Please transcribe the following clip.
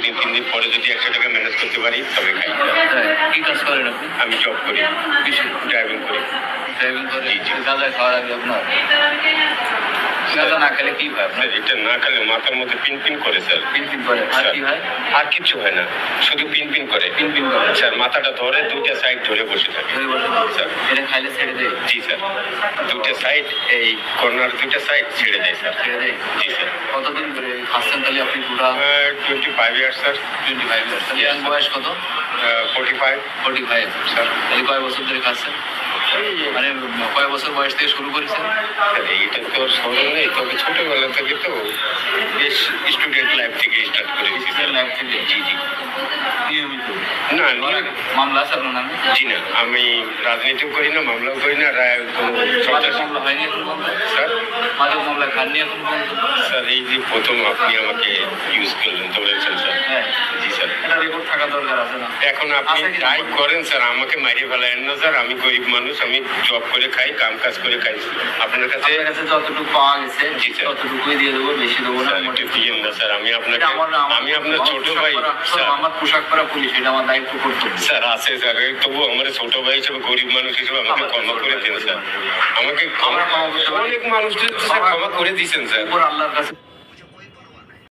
দিন 3 দিন পরে যদি 100 টাকা ম্যানেজ করতে পারি তবে খাই। কি কাজ করেন আপনি? আমি জব করি, ড্রাইভিং করি। ড্রাইভিং করে গাঁজা খাওয়ার আগে আপনার গাঁজা না খেলে কি হয় আপনার? এটা না খেলে মাথার মধ্যে পিন করে স্যার। পিন করে আর কি হয়? আর কিচ্ছু হয় না, শুধু পিন করে স্যার। মাথাটা ধরে দুইটা সাইড ধরে বসে থাকে স্যার। এটা খাইলে ছেড়ে দেয়? জি স্যার, দুইটা সাইড, এই কর্নার দুইটা সাইড ছেড়ে দেয় স্যার। ছেড়ে দেয়? জি স্যার। কতদিন ধরে খাচ্ছেন তাহলে আপনি পুরা? 25 ইয়ার্স স্যার। 25 ইয়ার্স। তাহলে বয়স কত? 45 স্যার। তাহলে কয় বছর ধরে খাচ্ছেন? মানে কয় বছর বয়স থেকে শুরু করেছেন? এইটা তো স্মরণ নেই, তবে ছোটবেলা থেকে তো বেশ স্টুডেন্ট লাইফ থেকে স্টার্ট করে দিয়েছি স্যার। লাইফ থেকে? জি জি। নিয়মিত? না মামলা আছে আপনার নামে? জি না, আমি রাজনীতিও করি না, মামলাও করি না, কোনো মাদক মামলা হয়নি এখন পর্যন্ত? স্যার মাদক মামলা খাননি এখন পর্যন্ত? স্যার এই যে প্রথম আপনি আমাকে ইউজ করলেন ধরেছেন স্যার। হ্যাঁ জি স্যার। এটা রেকর্ড থাকা দরকার আছে না? এখন আপনি ট্রাই করেন স্যার, আমাকে মারিয়ে ফেলেন না স্যার। আমি গরিব মানুষ, আমি জব করে খাই, কাম কাজ করে খাই। আপনার কাছে যতটুকু পাওয়া গেছে জি স্যার ততটুকুই দিয়ে দেবো, বেশি দেবো না। একটু দিয়েন না স্যার, আমি আপনাকে, আমি আপনার ছোট ভাই স্যার। আমার পোশাক পরা পুলিশ, এটা আমার দায়িত্ব কর্তব্য স্যার আছে স্যার, তবু আমার ছোট ভাই হিসেবে, গরিব মানুষ হিসেবে আমাকে ক্ষমা করে দেন স্যার। আমাকে অনেক মানুষ স্যার ক্ষমা করে দিয়েছেন স্যার। আল্লাহর কাছে